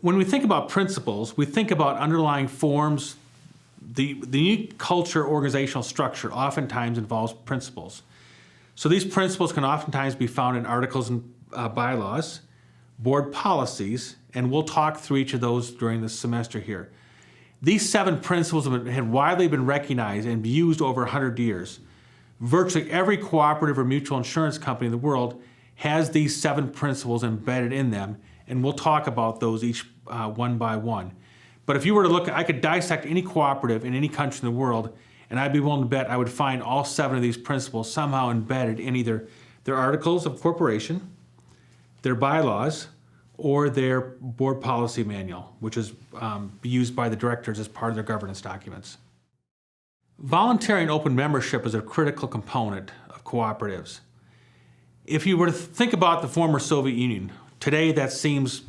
When we think about principles, we think about underlying forms. The unique culture organizational structure oftentimes involves principles. So these principles can oftentimes be found in articles and bylaws, board policies, and we'll talk through each of those during this semester here. These 7 principles have widely been recognized and used over 100 years. Virtually every cooperative or mutual insurance company in the world has these 7 principles embedded in them, and we'll talk about those each one by one. But if you were to look, I could dissect any cooperative in any country in the world, and I'd be willing to bet I would find all 7 of these principles somehow embedded in either their articles of corporation, their bylaws, or their board policy manual, which is used by the directors as part of their governance documents. Voluntary and open membership is a critical component of cooperatives. If you were to think about the former Soviet Union, today that seems,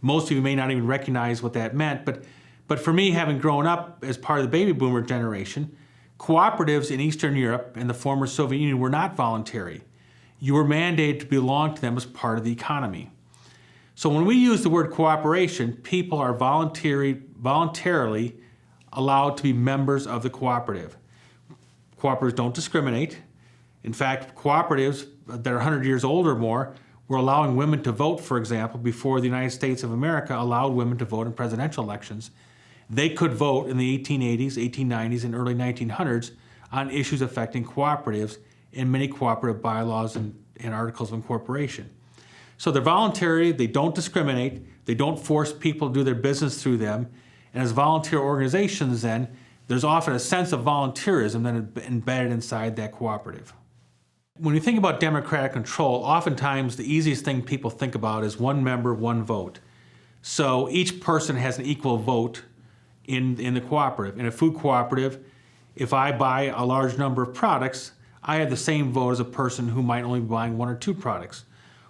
most of you may not even recognize what that meant, but for me, having grown up as part of the baby boomer generation, cooperatives in Eastern Europe and the former Soviet Union were not voluntary. You were mandated to belong to them as part of the economy. So when we use the word cooperation, people are voluntarily allowed to be members of the cooperative. Cooperatives don't discriminate. In fact, cooperatives that are 100 years old or more were allowing women to vote, for example, before the United States of America allowed women to vote in presidential elections. They could vote in the 1880s, 1890s, and early 1900s on issues affecting cooperatives in many cooperative bylaws and articles of incorporation. So they're voluntary, they don't discriminate, they don't force people to do their business through them, and as volunteer organizations then, there's often a sense of volunteerism that is embedded inside that cooperative. When you think about democratic control, oftentimes the easiest thing people think about is one member, one vote. So each person has an equal vote in the cooperative. In a food cooperative, if I buy a large number of products, I have the same vote as a person who might only be buying 1 or 2 products.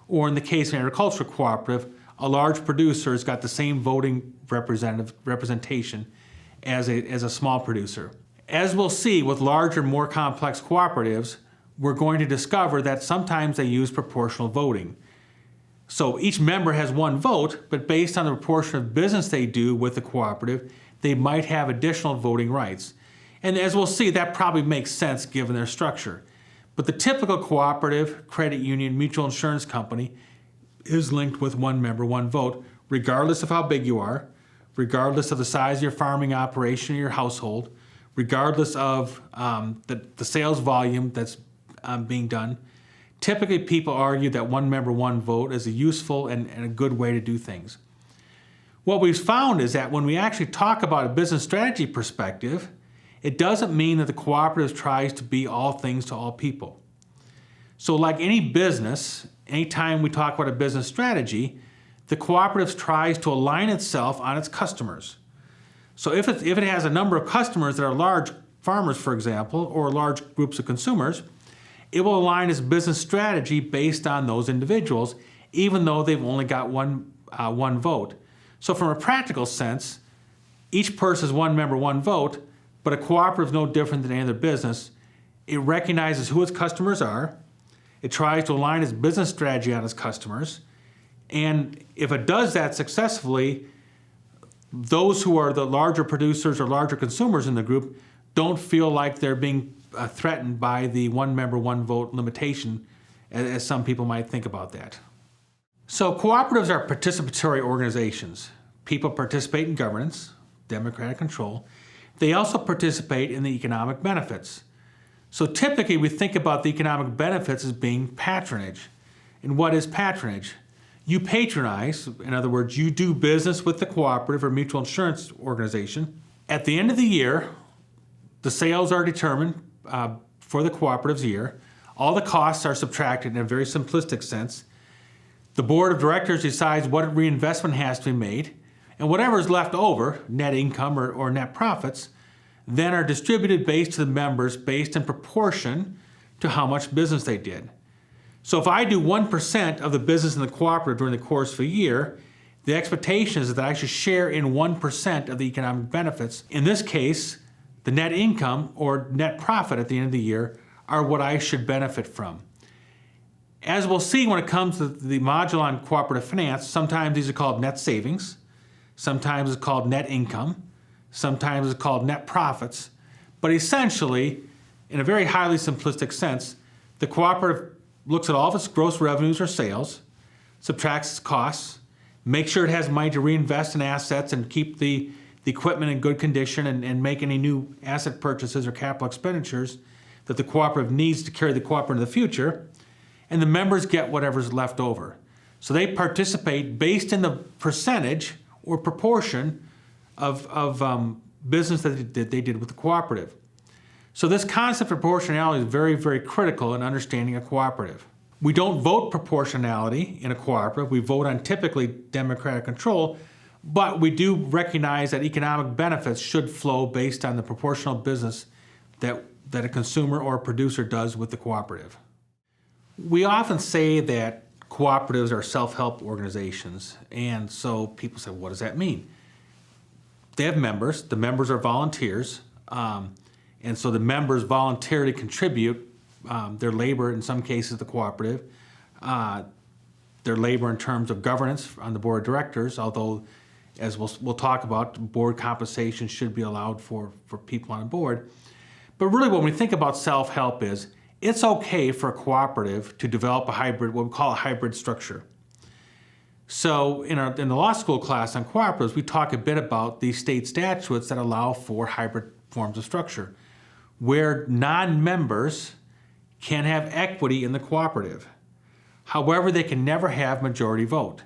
Or in the case of an agricultural cooperative, a large producer has got the same voting representation as a small producer. As we'll see with larger, more complex cooperatives, we're going to discover that sometimes they use proportional voting. So each member has 1 vote, but based on the proportion of business they do with the cooperative, they might have additional voting rights. And as we'll see, that probably makes sense given their structure. But the typical cooperative, credit union, mutual insurance company is linked with 1 member, 1 vote, regardless of how big you are, regardless of the size of your farming operation or your household, regardless of the sales volume that's being done. Typically, people argue that 1 member, 1 vote is a useful and a good way to do things. What we've found is that when we actually talk about a business strategy perspective, it doesn't mean that the cooperative tries to be all things to all people. So like any business, anytime we talk about a business strategy, the cooperative tries to align itself on its customers. So if it has a number of customers that are large farmers, for example, or large groups of consumers, it will align its business strategy based on those individuals, even though they've only got one vote. So from a practical sense, each person is 1 member, 1 vote, but a cooperative is no different than any other business. It recognizes who its customers are, it tries to align its business strategy on its customers, and if it does that successfully, those who are the larger producers or larger consumers in the group don't feel like they're being threatened by the 1 member, 1 vote limitation, as some people might think about that. So cooperatives are participatory organizations. People participate in governance, democratic control. They also participate in the economic benefits. So typically we think about the economic benefits as being patronage. And what is patronage? You patronize, in other words, you do business with the cooperative or mutual insurance organization. At the end of the year, the sales are determined for the cooperative's year. All the costs are subtracted in a very simplistic sense. The board of directors decides what reinvestment has to be made, and whatever is left over, net income or net profits, then are distributed based to the members based in proportion to how much business they did. So if I do 1% of the business in the cooperative during the course of a year, the expectation is that I should share in 1% of the economic benefits. In this case, the net income or net profit at the end of the year are what I should benefit from. As we'll see when it comes to the module on cooperative finance, sometimes these are called net savings, Sometimes it's called net income. Sometimes it's called net profits. But essentially, in a very highly simplistic sense, the cooperative looks at all of its gross revenues or sales, subtracts its costs, makes sure it has money to reinvest in assets and keep the equipment in good condition and make any new asset purchases or capital expenditures that the cooperative needs to carry the cooperative into the future, and the members get whatever's left over. So they participate based in the percentage or proportion of business that they did with the cooperative. So this concept of proportionality is very, very critical in understanding a cooperative. We don't vote proportionality in a cooperative. We vote on typically democratic control, but we do recognize that economic benefits should flow based on the proportional business that a consumer or a producer does with the cooperative. We often say that cooperatives are self-help organizations, and so people say, what does that mean? They have members. The members are volunteers, and so the members voluntarily contribute their labor, in some cases, the cooperative, their labor in terms of governance on the board of directors, although, as we'll talk about, board compensation should be allowed for people on the board. But really when we think about self-help is, it's okay for a cooperative to develop a hybrid, what we call a hybrid structure. So in the law school class on cooperatives, we talk a bit about these state statutes that allow for hybrid forms of structure, where non-members can have equity in the cooperative. However, they can never have majority vote.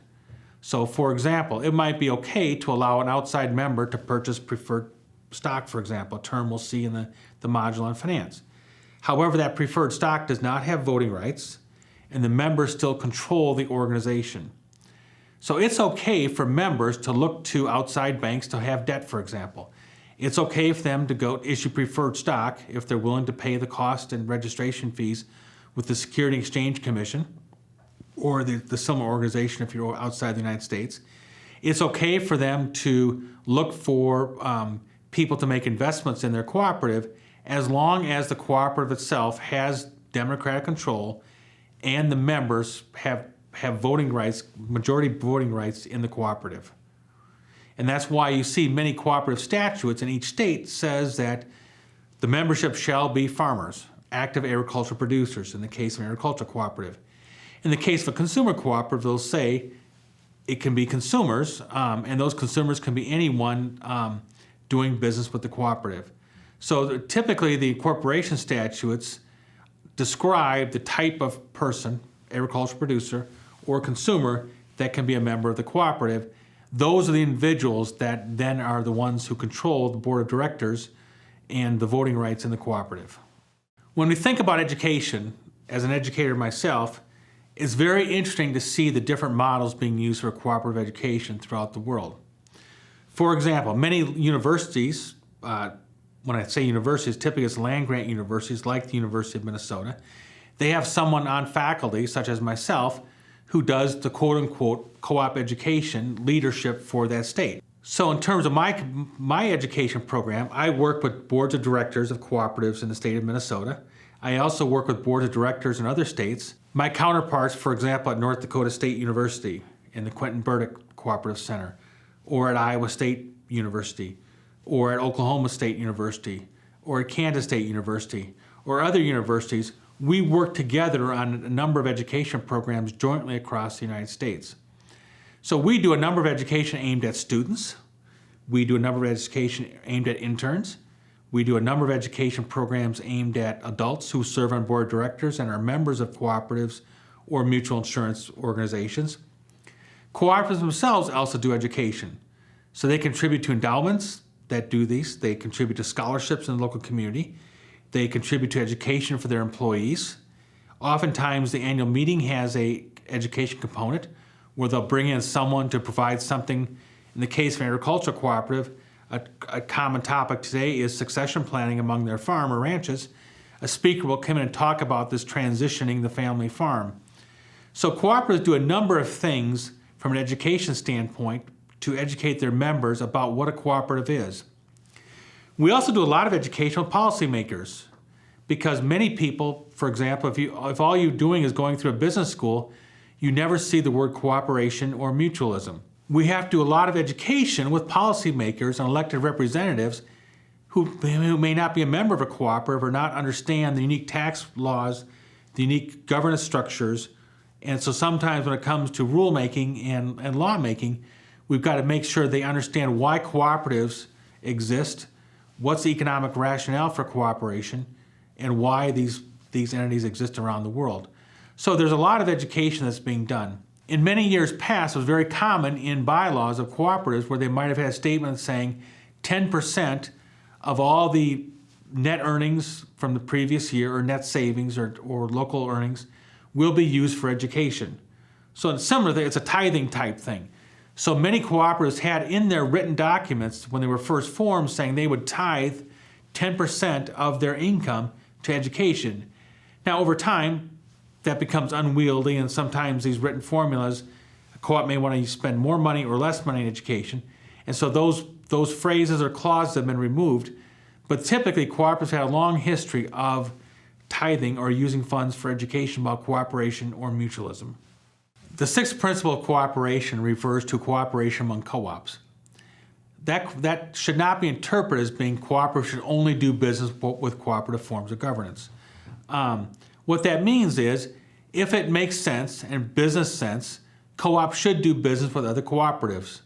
So for example, it might be okay to allow an outside member to purchase preferred stock, for example, a term we'll see in the module on finance. However, that preferred stock does not have voting rights, and the members still control the organization. So it's okay for members to look to outside banks to have debt, for example. It's okay for them to go issue preferred stock if they're willing to pay the cost and registration fees with the Security and Exchange Commission or the similar organization if you're outside the United States. It's okay for them to look for people to make investments in their cooperative as long as the cooperative itself has democratic control and the members have voting rights, majority voting rights in the cooperative. And that's why you see many cooperative statutes in each state says that the membership shall be farmers, active agricultural producers in the case of an agricultural cooperative. In the case of a consumer cooperative, they'll say it can be consumers, and those consumers can be anyone doing business with the cooperative. So typically the incorporation statutes describe the type of person, agricultural producer, or consumer that can be a member of the cooperative. Those are the individuals that then are the ones who control the board of directors and the voting rights in the cooperative. When we think about education, as an educator myself, it's very interesting to see the different models being used for cooperative education throughout the world. For example, many universities, when I say universities, typically it's land-grant universities like the University of Minnesota, they have someone on faculty, such as myself, who does the quote-unquote co-op education leadership for that state. So in terms of my education program, I work with boards of directors of cooperatives in the state of Minnesota. I also work with boards of directors in other states. My counterparts, for example, at North Dakota State University in the Quentin Burdick Cooperative Center, or at Iowa State University, or at Oklahoma State University, or at Kansas State University, or other universities, we work together on a number of education programs jointly across the United States. So we do a number of education aimed at students. We do a number of education aimed at interns. We do a number of education programs aimed at adults who serve on board of directors and are members of cooperatives or mutual insurance organizations. Cooperatives themselves also do education. So they contribute to endowments that do these. They contribute to scholarships in the local community. They contribute to education for their employees. Oftentimes the annual meeting has a education component where they'll bring in someone to provide something. In the case of an agricultural cooperative, a common topic today is succession planning among their farm or ranches. A speaker will come in and talk about this transitioning the family farm. So cooperatives do a number of things from an education standpoint to educate their members about what a cooperative is. We also do a lot of education with policymakers because many people, for example, if all you're doing is going through a business school, you never see the word cooperation or mutualism. we have to do a lot of education with policymakers and elected representatives who may not be a member of a cooperative or not understand the unique tax laws, the unique governance structures. And so sometimes when it comes to rulemaking and lawmaking, we've got to make sure they understand why cooperatives exist, what's the economic rationale for cooperation, and why these entities exist around the world. So there's a lot of education that's being done. In many years past, it was very common in bylaws of cooperatives where they might have had a statement saying 10% of all the net earnings from the previous year, or net savings, or local earnings, will be used for education. So it's similar, it's a tithing type thing. So many cooperatives had in their written documents when they were first formed saying they would tithe 10% of their income to education. Now over time, that becomes unwieldy, and sometimes these written formulas, a co-op may want to spend more money or less money in education. And so those phrases or clauses have been removed, but typically cooperatives had a long history of tithing or using funds for education about cooperation or mutualism. The sixth principle of cooperation refers to cooperation among co-ops. That should not be interpreted as being cooperatives should only do business with cooperative forms of governance. What that means is, if it makes sense and business sense, co-ops should do business with other cooperatives.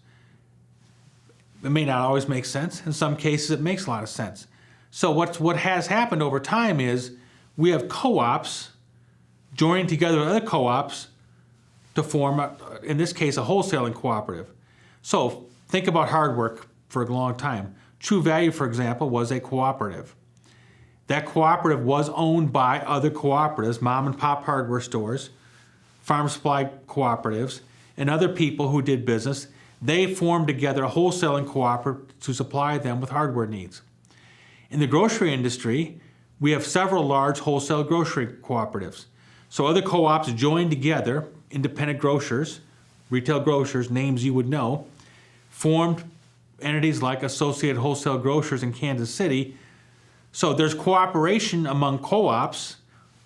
It may not always make sense. In some cases, it makes a lot of sense. So what has happened over time is we have co-ops joining together with other co-ops to form, in this case, a wholesaling cooperative. So think about hard work for a long time. True Value, for example, was a cooperative. That cooperative was owned by other cooperatives, mom and pop hardware stores, farm supply cooperatives, and other people who did business. They formed together a wholesaling cooperative to supply them with hardware needs. In the grocery industry, we have several large wholesale grocery cooperatives. So other co-ops joined together, independent grocers, retail grocers, names you would know, formed entities like Associated Wholesale Grocers in Kansas City. So there's cooperation among co-ops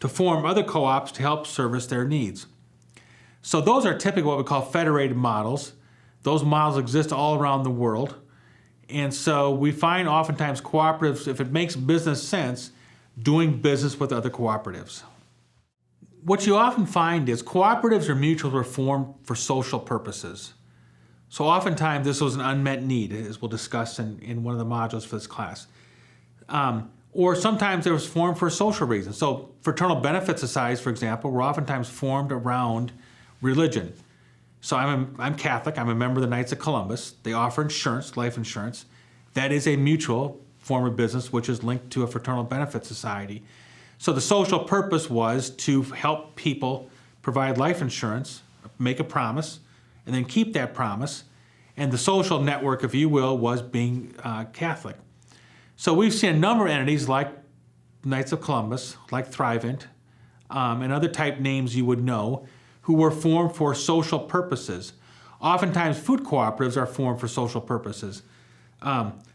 to form other co-ops to help service their needs. So those are typically what we call federated models. Those models exist all around the world. And so we find oftentimes cooperatives, if it makes business sense, doing business with other cooperatives. What you often find is cooperatives or mutuals were formed for social purposes. So oftentimes this was an unmet need, as we'll discuss in one of the modules for this class. Or sometimes it was formed for social reasons. So fraternal benefit societies, for example, were oftentimes formed around religion. So I'm Catholic, I'm a member of the Knights of Columbus. They offer insurance, life insurance. That is a mutual form of business which is linked to a fraternal benefit society. So the social purpose was to help people provide life insurance, make a promise, and then keep that promise. And the social network, if you will, was being Catholic. So we've seen a number of entities like Knights of Columbus, like Thrivent, and other type names you would know, who were formed for social purposes. Oftentimes food cooperatives are formed for social purposes.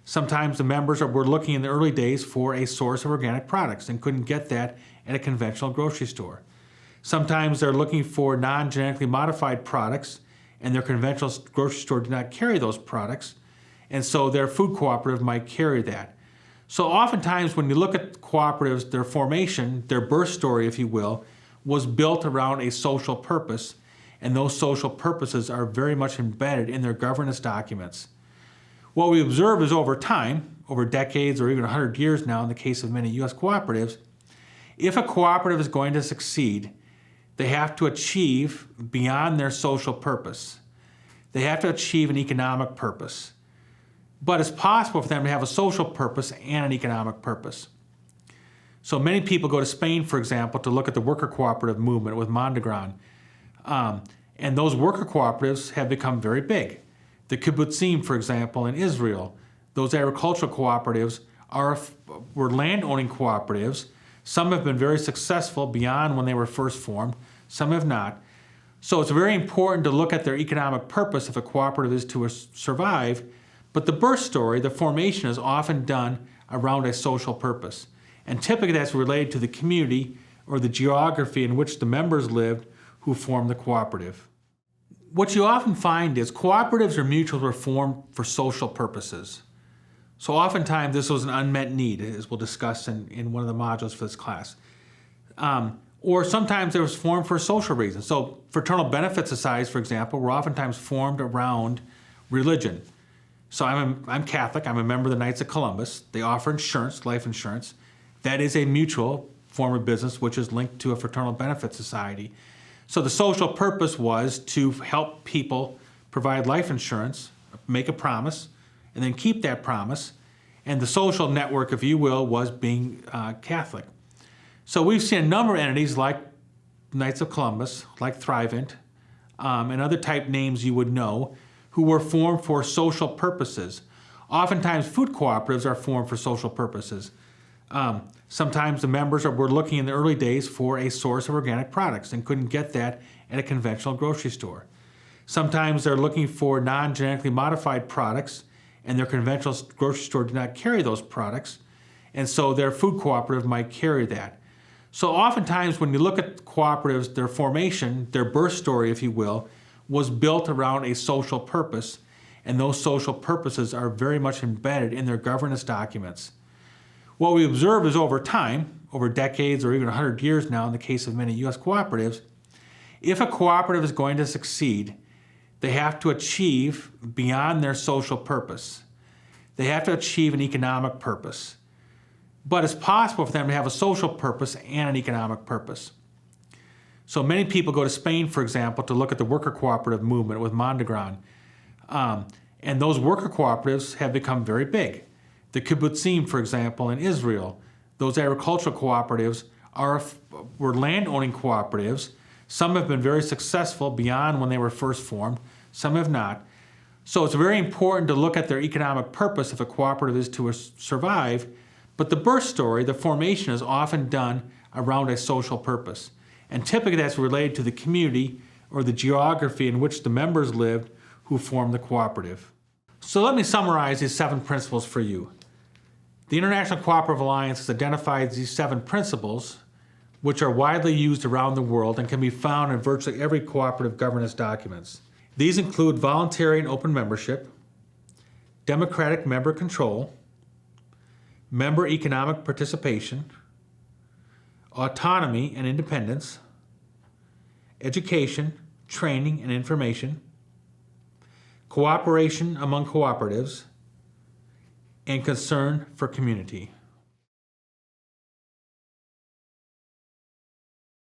Sometimes the members were looking in the early days for a source of organic products and couldn't get that at a conventional grocery store. Sometimes they're looking for non-genetically modified products and their conventional grocery store did not carry those products, and so their food cooperative might carry that. So oftentimes when you look at cooperatives, their formation, their birth story, if you will, was built around a social purpose, and those social purposes are very much embedded in their governance documents. What we observe is over time, over decades or even 100 years now in the case of many U.S. cooperatives, if a cooperative is going to succeed, they have to achieve beyond their social purpose. They have to achieve an economic purpose. But it's possible for them to have a social purpose and an economic purpose. So many people go to Spain, for example, to look at the worker cooperative movement with Mondragon. And those worker cooperatives have become very big. The kibbutzim, for example, in Israel, those agricultural cooperatives were land-owning cooperatives. Some have been very successful beyond when they were first formed. Some have not. So it's very important to look at their economic purpose if a cooperative is to survive. But the birth story, the formation, is often done around a social purpose. And typically that's related to the community or the geography in which the members lived who formed the cooperative. what you often find is cooperatives or mutuals were formed for social purposes. So oftentimes this was an unmet need, as we'll discuss in one of the modules for this class. Or sometimes it was formed for social reasons. So fraternal benefit societies, for example, were oftentimes formed around religion. So I'm Catholic, I'm a member of the Knights of Columbus. They offer insurance, life insurance. That is a mutual form of business which is linked to a fraternal benefit society. So the social purpose was to help people provide life insurance, make a promise, and then keep that promise. And the social network, if you will, was being Catholic. So we've seen a number of entities like Knights of Columbus, like Thrivent, and other type names you would know, who were formed for social purposes. Oftentimes food cooperatives are formed for social purposes. Sometimes the members were looking in the early days for a source of organic products and couldn't get that at a conventional grocery store. Sometimes they're looking for non-genetically modified products and their conventional grocery store did not carry those products, and so their food cooperative might carry that. So oftentimes when you look at cooperatives, their formation, their birth story, if you will, was built around a social purpose, and those social purposes are very much embedded in their governance documents. What we observe is over time, over decades or even 100 years now in the case of many U.S. cooperatives, if a cooperative is going to succeed, they have to achieve beyond their social purpose. They have to achieve an economic purpose. But it's possible for them to have a social purpose and an economic purpose. So many people go to Spain, for example, to look at the worker cooperative movement with Mondragon. And those worker cooperatives have become very big. The kibbutzim, for example, in Israel, those agricultural cooperatives were land-owning cooperatives. Some have been very successful beyond when they were first formed. Some have not. So it's very important to look at their economic purpose if a cooperative is to survive. But the birth story, the formation, is often done around a social purpose. And typically that's related to the community or the geography in which the members lived who formed the cooperative. So let me summarize these 7 principles for you. The International Cooperative Alliance has identified these 7 principles, which are widely used around the world and can be found in virtually every cooperative governance documents. These include voluntary and open membership, democratic member control, member economic participation, autonomy and independence, education, training and information, cooperation among cooperatives, and concern for community.